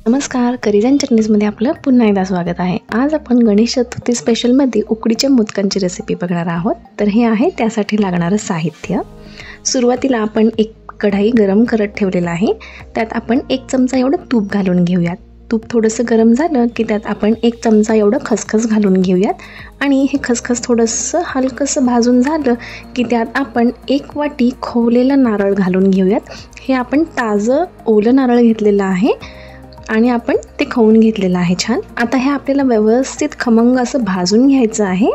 नमस्कार, curries and चटणीजमध्ये आपलं पुन्हा एकदा स्वागत आहे। आज आपण गणेश चतुर्थी स्पेशलमध्ये उकडीच्या मोदकांची रेसिपी बघणार आहोत। तर हे आहे त्यासाठी लागणारं साहित्य। सुरुवातीला आपण एक कढाई गरम करत ठेवलेला आहे। त्यात आपण 1 चमचा एवढं तूप घालून घेऊयात। तूप थोडंसं गरम झालं की त्यात आपण 1 चमचा एवढं खसखस घालून घेऊयात आणि हे खसखस थोडंसं हलकंसं भाजून झालं की त्यात आपण 1 वाटी खोवलेलं नारळ घालून घेऊयात। हे आपण ताजं ओलं नारळ घेतलेलं आहे आणि आपण ते खवून घेतलेलं आहे छान। आता हे आपल्याला व्यवस्थित खमंग असं भाजून घ्यायचं आहे।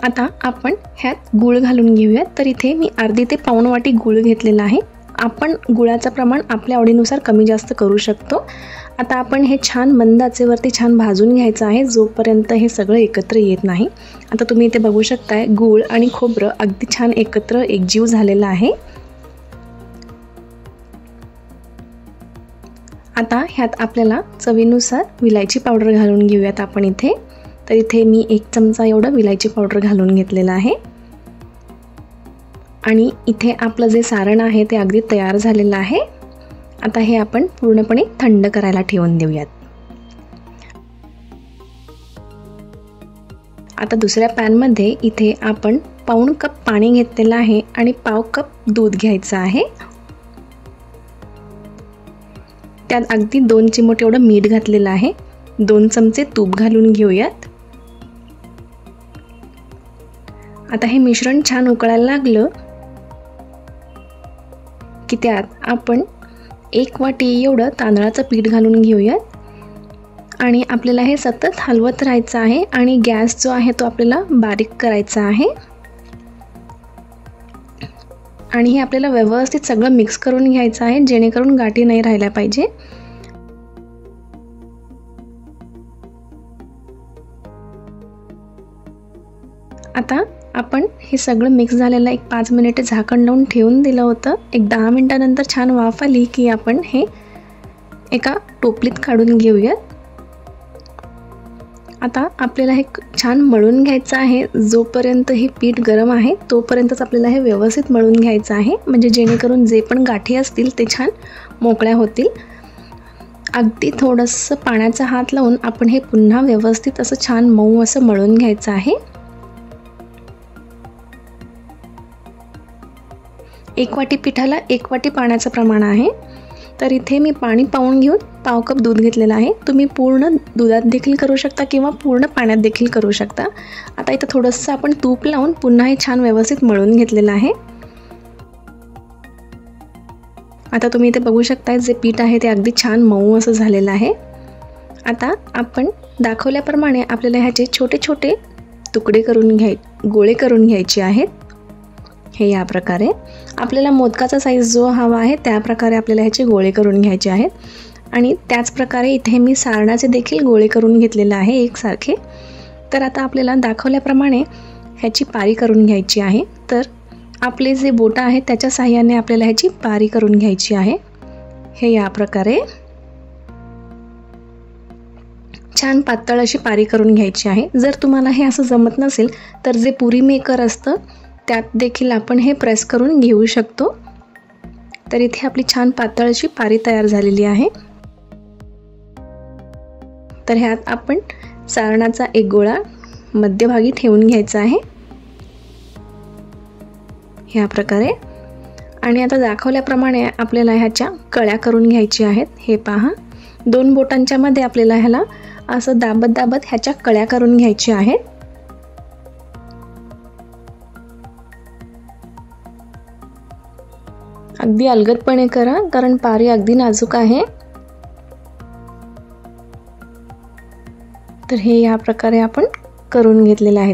आता आपण ह्यात गूळ घालून घेऊयात। तर इथे मी अर्धी ते पाऊण वाटी गूळ घेतलेला आहे। आपण गुळाचं प्रमाण आपल्या आवडीनुसार कमी जास्त करू शकतो। आता आपण हे छान मंद आचेवरती छान भाजून घ्यायचं आहे जोपर्यंत हे सगळं एकत्र येत नाही। आता तुम्ही इथे बघू शकताय गूळ आणि खोबरं अगदी छान एकत्र एकजीव झालेलं आहे। आता ह्यात आपल्याला चवीनुसार विलायची पावडर घालून घेऊयात आपण इथे। तर इथे मी 1 चमचा एवढं विलायची पावडर घालून घेतलेलं आहे आणि इथे आपलं जे सारण आहे ते अगदी तयार झालेलं आहे। आता हे आपण पूर्णपणे थंड करायला ठेवून देऊयात। आता दुसऱ्या पॅनमध्ये इथे आपण पाऊण कप पाणी घेतलेलं आहे आणि पाव कप दूध घ्यायचं आहे। त्यात अगदी 2 चिमूट एवढं मीठ घातलेलं आहे। 2 चमचे तूप घालून घेऊयात। आता हे मिश्रण छान उकळायला लागलं की त्यात आपण 1 वाटी एवढं तांदळाचं पीठ घालून घेऊयात आणि आपल्याला हे सतत हलवत राहायचं आहे आणि गॅस जो आहे तो आपल्याला बारीक करायचा आहे आणि हे आपल्याला व्यवस्थित सगळं मिक्स करून घ्यायचं आहे जेणेकरून गाठी नाही राहिल्या पाहिजे। आता आपण हे सगळं मिक्स झालेलं 5 मिनिटे झाकण लावून ठेवून दिलं होतं। 10 मिनिटानंतर छान वाफ आली की आपण हे एका टोपलीत काढून घेऊयात। आता आपल्याला हे छान मळून घ्यायचं आहे। जोपर्यंत हे पीठ गरम आहे तोपर्यंतच आपल्याला हे व्यवस्थित मळून घ्यायचं आहे म्हणजे जेणेकरून जे पण गाठी असतील ते छान मोकळ्या होतील। अगदी थोडंसं पाण्याचा हात लावून आपण हे पुन्हा व्यवस्थित असं छान मऊ असं मळून घ्यायचं आहे। 1 वाटी पिठाला 1 वाटी पाण्याचं प्रमाण आहे। तर इथे मी पाणी पाऊण घेऊन पाव कप दूध घेतलेलं आहे। तुम्ही पूर्ण दुधात देखील करू शकता किंवा पूर्ण पाण्यात देखील करू शकता। आता इथं थोडंसं आपण तूप लावून पुन्हा हे छान व्यवस्थित मळून घेतलेलं आहे। आता तुम्ही इथे बघू शकता जे पीठ आहे ते अगदी छान मऊ असं झालेलं आहे। आता आपण दाखवल्याप्रमाणे आपल्याला ह्याचे छोटे छोटे तुकडे करून गोळे करून घ्यायचे आहेत। हे या प्रकारे आपल्याला मोदकाचा साईज जो हवा आहे त्या प्रकारे आपल्याला ह्याचे गोळे करून घ्यायचे आहेत आणि त्याच प्रकारे इथे मी सारणाचे देखील गोळे करून घेतलेले आहे एकसारखे। तर आता आपल्याला दाखवल्याप्रमाणे ह्याची पारी करून घ्यायची आहे। तर आपले जे बोटं आहेत त्याच्या साहाय्याने आपल्याला ह्याची पारी करून घ्यायची आहे। हे या प्रकारे छान पातळ अशी पारी करून घ्यायची आहे। जर तुम्हाला हे असं जमत नसेल तर जे पुरी मेकर असतं त्यात देखील आपण हे प्रेस करून घेऊ शकतो। तर इथे आपली छान पातळ अशी पारी तयार झालेली आहे। तर ह्यात आपण सारणाचा एक गोळा मध्यभागी ठेवून घ्यायचा आहे ह्या प्रकारे आणि आता दाखवल्याप्रमाणे आपल्याला ह्याच्या कळ्या करून घ्यायच्या आहेत। हे पहा 2 बोटांच्या मध्ये आपल्याला ह्याला असं दाबत दाबत ह्याच्या कळ्या करून घ्यायच्या आहेत। अगदी अलगदपणे करा कारण पारी अगदी नाजूक आहे। तर हे या प्रकारे आपण करून घेतलेले आहे।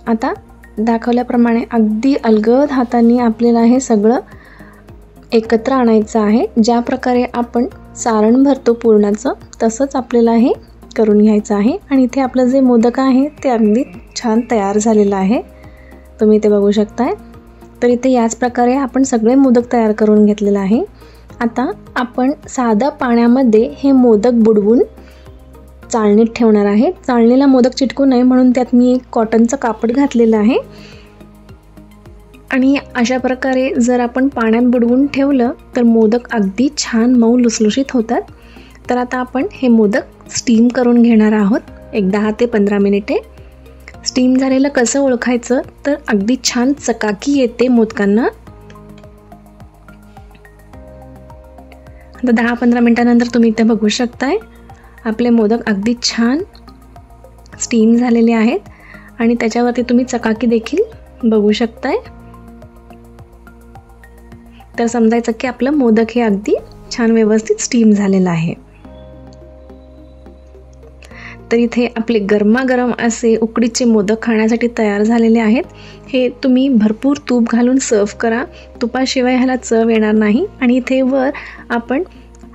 आता दाखवल्याप्रमाणे अगदी अलगद हातांनी आपल्याला हे सगळं एकत्र आणायचं आहे। ज्या प्रकारे आपण सारण भरतो पूर्णाचं तसंच आपल्याला हे करून घ्यायचं आहे आणि इथे आपलं जे मोदक आहे ते अगदी छान तयार झालेलं आहे। तुम्ही ते बघू शकताय। तर इथे याच प्रकारे आपण सगळे मोदक तयार करून घेतलेले आहे। आता आपण साध्या पाण्यामध्ये हे मोदक बुडवून चाळणीत ठेवणार आहे। चाळणीला मोदक चिटकू नये म्हणून त्यात मी एक कॉटनचं कापड घातलेलं आहे। आणि अशा प्रकारे जर आपण पाण्यात बुडवून ठेवलं तर मोदक अगदी छान मऊ लुसलुशीत होतात. तर आता आपण हे मोदक स्टीम करून घेणार आहोत. 10 ते 15 मिनिटे. स्टीम झालेलं कसं ओळखायचं तर अगदी छान चकाकी येते मोदकांना. आता 10-15 मिनिटानंतर तुम्ही इथे बघू शकताय आपले मोदक अगदी छान स्टीम झालेले आहेत आणि त्याच्यावरती तुम्ही चकाकी देखील बघू शकताय. तर समजायचं की आपलं मोदक हे अगदी छान व्यवस्थित स्टीम झालेलं आहे. तर इथे आपले गरमागरम असे उकडीचे मोदक खाण्यासाठी तयार झालेले आहेत. हे तुम्ही भरपूर तूप घालून सर्व करा. तुपाशिवाय ह्याला चव येणार नाही. आणि इथे वर आपण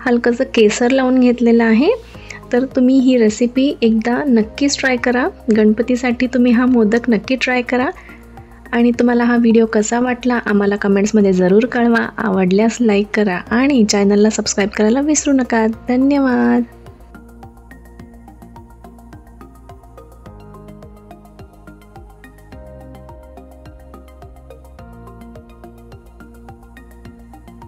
हलकंसं केसर लावून घेतलेलं आहे. तर तुम्ही ही रेसिपी एकदा नक्कीच ट्राय करा. गणपतीसाठी तुम्ही हा मोदक नक्की ट्राय करा. आणि तुम्हाला हा व्हिडिओ कसा वाटला आम्हाला कमेंट्समध्ये जरूर कळवा. आवडल्यास लाईक करा आणि चॅनलला सबस्क्राईब करायला विसरू नका. धन्यवाद.